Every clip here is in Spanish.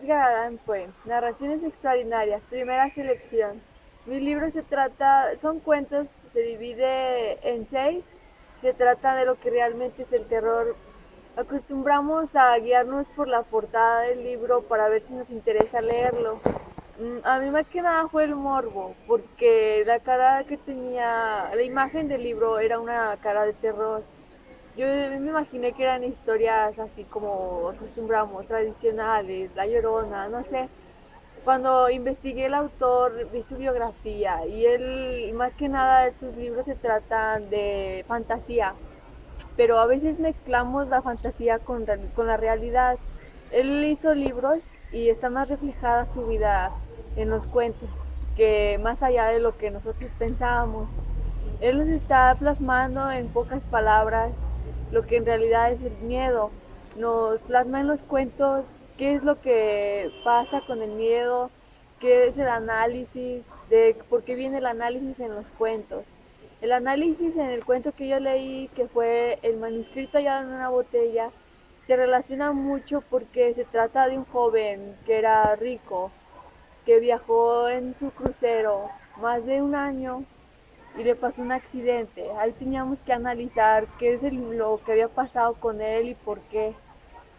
Edgar Allan Poe, Narraciones extraordinarias, primera selección. Mi libro son cuentos, se divide en 6, se trata de lo que realmente es el terror. Acostumbramos a guiarnos por la portada del libro para ver si nos interesa leerlo. A mí más que nada fue el morbo, porque la cara que tenía, la imagen del libro era una cara de terror. Yo me imaginé que eran historias así como acostumbramos, tradicionales, La Llorona, no sé. Cuando investigué el autor vi su biografía y él, más que nada, sus libros se tratan de fantasía, pero a veces mezclamos la fantasía con la realidad. Él hizo libros y está más reflejada su vida en los cuentos, que más allá de lo que nosotros pensábamos. Él nos está plasmando en pocas palabras lo que en realidad es el miedo. Nos plasma en los cuentos qué es lo que pasa con el miedo, qué es el análisis, de por qué viene el análisis en los cuentos. El análisis en el cuento que yo leí, que fue el manuscrito hallado en una botella, se relaciona mucho porque se trata de un joven que era rico, que viajó en su crucero más de un año y le pasó un accidente. Ahí teníamos que analizar qué es lo que había pasado con él y por qué.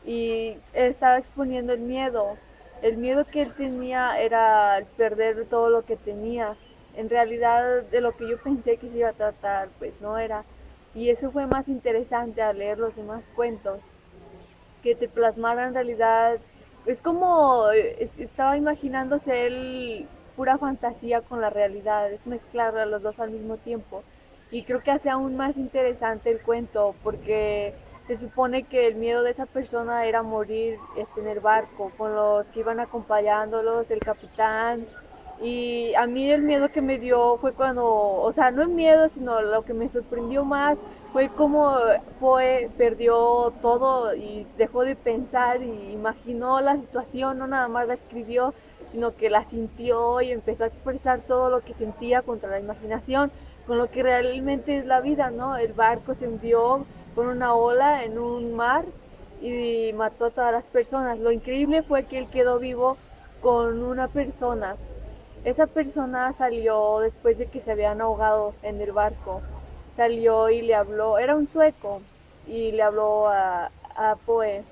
Y estaba exponiendo el miedo que él tenía era perder todo lo que tenía. En realidad de lo que yo pensé que se iba a tratar, pues no era. Y eso fue más interesante al leer los demás cuentos, que te plasmara en realidad. Es como estaba imaginándose él pura fantasía con la realidad, es mezclar a los dos al mismo tiempo. Y creo que hace aún más interesante el cuento porque se supone que el miedo de esa persona era morir en el barco, con los que iban acompañándolos, el capitán. Y a mí el miedo que me dio fue cuando, o sea, no el miedo, sino lo que me sorprendió más fue como Poe perdió todo y dejó de pensar y imaginó la situación, no nada más la escribió, sino que la sintió y empezó a expresar todo lo que sentía contra la imaginación, con lo que realmente es la vida, ¿no? El barco se hundió con una ola en un mar y mató a todas las personas. Lo increíble fue que él quedó vivo con una persona. Esa persona salió después de que se habían ahogado en el barco. Salió y le habló, era un sueco, y le habló a Poe.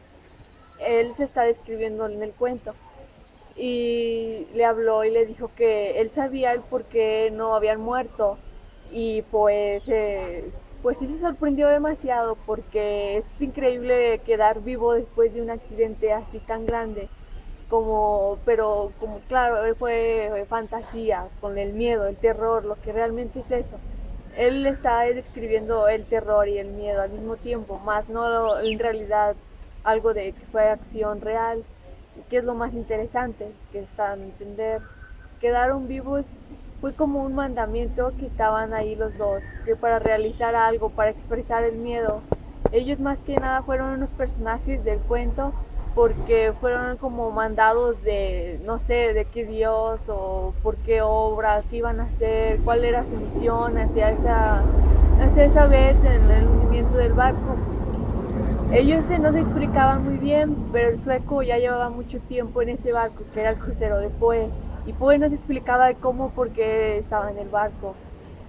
Él se está describiendo en el cuento. Y le habló y le dijo que él sabía el por qué no habían muerto. Y pues sí se sorprendió demasiado porque es increíble quedar vivo después de un accidente así tan grande pero como claro, fue fantasía, con el miedo, el terror, lo que realmente es eso. Él está describiendo el terror y el miedo al mismo tiempo, más no en realidad algo de que fue acción real, que es lo más interesante, que están a entender. Quedaron vivos fue como un mandamiento que estaban ahí los dos, que para realizar algo, para expresar el miedo. Ellos más que nada fueron unos personajes del cuento porque fueron como mandados de, no sé, de qué dios o por qué obra, qué iban a hacer, cuál era su misión hacia esa vez en el hundimiento del barco. Ellos no se explicaban muy bien, pero el sueco ya llevaba mucho tiempo en ese barco, que era el crucero de Poe, y Poe no se explicaba de cómo, por qué estaba en el barco.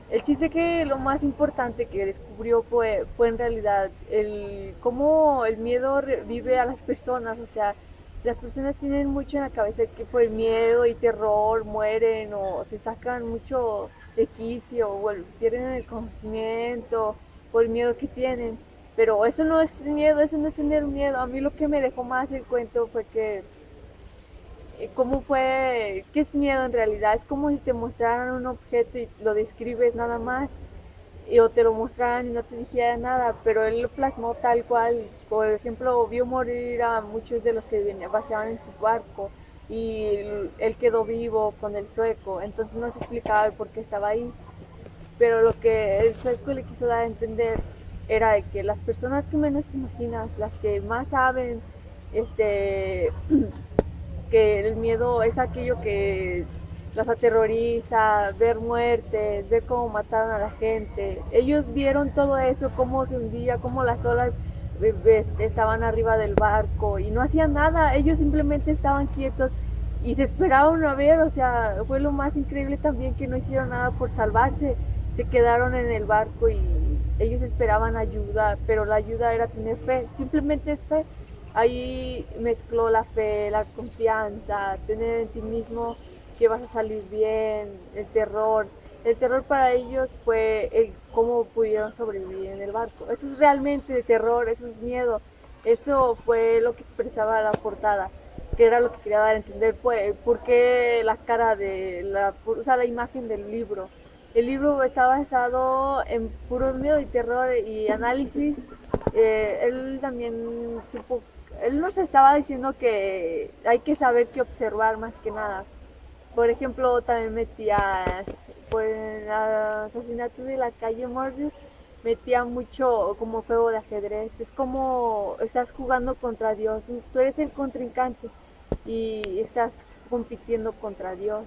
El chiste que lo más importante que descubrió fue en realidad cómo el miedo vive a las personas, o sea, las personas tienen mucho en la cabeza que por el miedo y terror mueren o se sacan mucho de quicio o pierden el conocimiento por el miedo que tienen. Pero eso no es miedo, eso no es tener miedo. A mí lo que me dejó más el cuento fue que cómo fue, qué es miedo en realidad. Es como si te mostraran un objeto y lo describes nada más, o te lo mostraran y no te dijera nada, pero él lo plasmó tal cual. Por ejemplo, vio morir a muchos de los que paseaban en su barco y él quedó vivo con el sueco, entonces no se explicaba el por qué estaba ahí. Pero lo que el sueco le quiso dar a entender era de que las personas que menos te imaginas, las que más saben, este, que el miedo es aquello que las aterroriza, ver muertes, ver cómo mataron a la gente. Ellos vieron todo eso, cómo se hundía, cómo las olas estaban arriba del barco y no hacían nada, ellos simplemente estaban quietos y se esperaron a ver, o sea, fue lo más increíble también que no hicieron nada por salvarse, se quedaron en el barco y ellos esperaban ayuda, pero la ayuda era tener fe, simplemente es fe. Ahí mezcló la fe, la confianza, tener en ti mismo que vas a salir bien, el terror. El terror para ellos fue el cómo pudieron sobrevivir en el barco. Eso es realmente de terror, eso es miedo. Eso fue lo que expresaba la portada, que era lo que quería dar a entender, pues, por qué la cara de o sea, la imagen del libro. El libro está basado en puro miedo y terror y análisis. Él también supo, él nos estaba diciendo que hay que saber qué observar más que nada. Por ejemplo, también metía, pues, en el asesinato de la calle Murder, metía mucho como juego de ajedrez. Es como estás jugando contra Dios. Tú eres el contrincante y estás compitiendo contra Dios.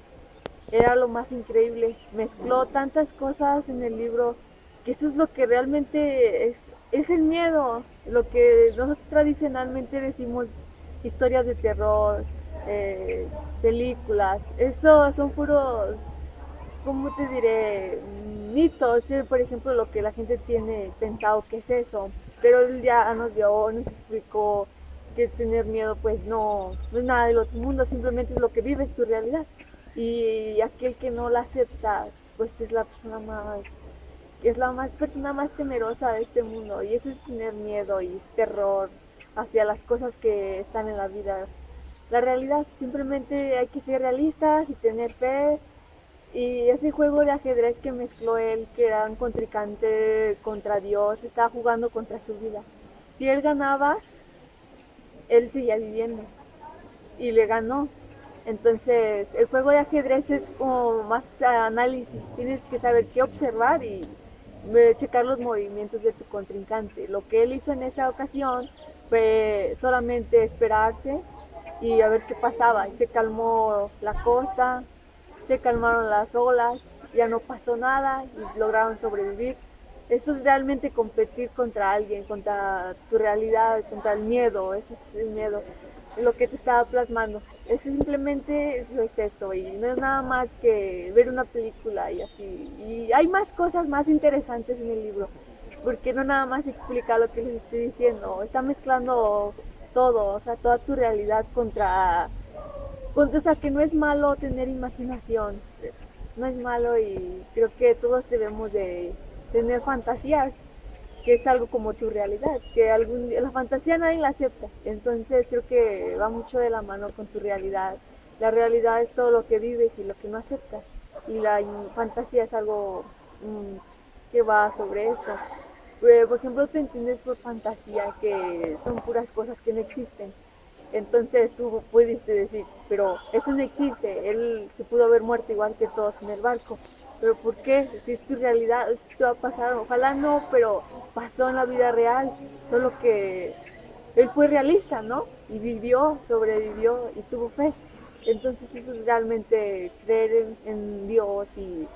Era lo más increíble. Mezcló tantas cosas en el libro que eso es lo que realmente es el miedo. Lo que nosotros tradicionalmente decimos historias de terror, eh, películas. Eso son puros, ¿cómo te diré? Mitos, por ejemplo, lo que la gente tiene pensado que es eso. Pero él ya nos explicó que tener miedo pues no es nada del otro mundo, simplemente es lo que vives, tu realidad. Y aquel que no la acepta, pues es la persona más, es la más persona más temerosa de este mundo. Y eso es tener miedo y es terror hacia las cosas que están en la vida. La realidad, simplemente hay que ser realistas y tener fe. Y ese juego de ajedrez que mezcló él, que era un contrincante contra Dios, estaba jugando contra su vida. Si él ganaba, él seguía viviendo y le ganó. Entonces, el juego de ajedrez es como más análisis, tienes que saber qué observar y checar los movimientos de tu contrincante. Lo que él hizo en esa ocasión fue solamente esperarse y a ver qué pasaba. Y se calmó la costa, se calmaron las olas, ya no pasó nada y lograron sobrevivir. Eso es realmente competir contra alguien, contra tu realidad, contra el miedo, ese es el miedo, lo que te estaba plasmando. Es simplemente eso es eso y no es nada más que ver una película y así. Y hay más cosas más interesantes en el libro, porque no nada más explica lo que les estoy diciendo, está mezclando todo, o sea, toda tu realidad o sea, que no es malo tener imaginación, no es malo y creo que todos debemos de tener fantasías, que es algo como tu realidad, que algún día, la fantasía nadie la acepta, entonces creo que va mucho de la mano con tu realidad. La realidad es todo lo que vives y lo que no aceptas, y la fantasía es algo que va sobre eso. Por ejemplo, tú entiendes por fantasía que son puras cosas que no existen. Entonces tú pudiste decir, pero eso no existe, él se pudo haber muerto igual que todos en el barco. Pero ¿por qué? Si es tu realidad, esto te va a pasar, ojalá no, pero pasó en la vida real, solo que él fue realista, ¿no? Y vivió, sobrevivió y tuvo fe. Entonces eso es realmente creer en Dios y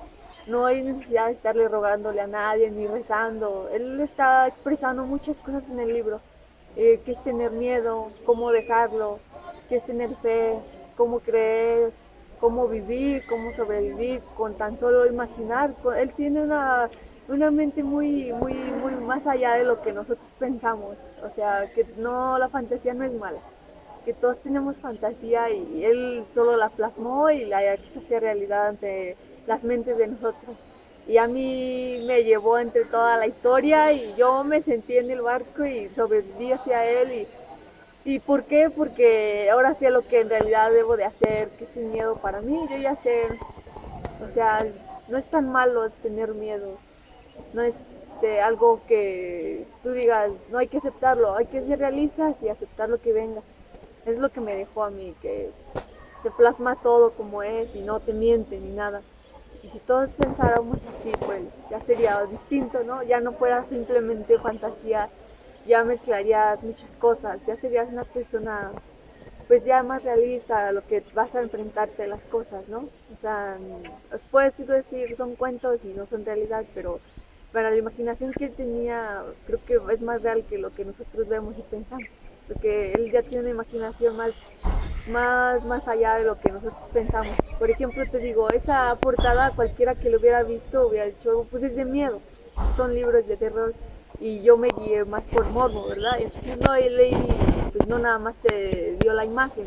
no hay necesidad de estarle rogándole a nadie ni rezando. Él está expresando muchas cosas en el libro. Qué es tener miedo, cómo dejarlo, qué es tener fe, cómo creer, cómo vivir, cómo sobrevivir con tan solo imaginar. Él tiene una mente muy más allá de lo que nosotros pensamos. O sea, que no, la fantasía no es mala, que todos tenemos fantasía y él solo la plasmó y la quiso hacer realidad ante las mentes de nosotros. Y a mí me llevó entre toda la historia y yo me sentí en el barco y sobreviví hacia él. ¿Y por qué? Porque ahora sé lo que en realidad debo de hacer, que es el miedo para mí, yo ya sé, o sea, no es tan malo tener miedo, no es algo que tú digas, no hay que aceptarlo, hay que ser realistas y aceptar lo que venga. Es lo que me dejó a mí, que te plasma todo como es y no te miente ni nada. Y si todos pensáramos así, pues ya sería distinto, ¿no? Ya no fuera simplemente fantasía, ya mezclarías muchas cosas, ya serías una persona pues ya más realista a lo que vas a enfrentarte a las cosas, ¿no? O sea, os puedes decir son cuentos y no son realidad, pero para la imaginación que él tenía, creo que es más real que lo que nosotros vemos y pensamos, porque él ya tiene una imaginación más allá de lo que nosotros pensamos. Por ejemplo, te digo, esa portada cualquiera que lo hubiera visto hubiera dicho, pues es de miedo, son libros de terror, y yo me guié más por morbo, ¿verdad? Entonces no leí, pues no nada más te dio la imagen,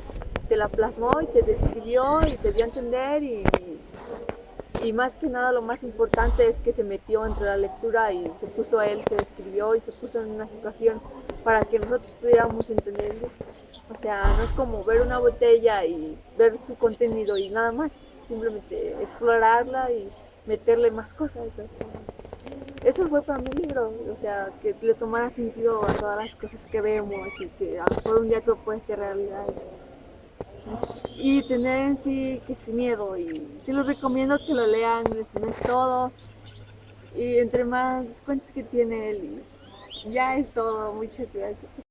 te la plasmó y te describió y te dio a entender y más que nada lo más importante es que se metió entre la lectura y se puso él, se describió y se puso en una situación para que nosotros pudiéramos entenderlo. O sea, no es como ver una botella y ver su contenido y nada más, simplemente explorarla y meterle más cosas. O sea, eso fue para mi libro, o sea, que le tomara sentido a todas las cosas que vemos y que a lo mejor un día todo puede ser realidad. Y tener en sí que es miedo, y sí los recomiendo que lo lean, no es todo, y entre más cuentos que tiene él, ya es todo. Muchas gracias.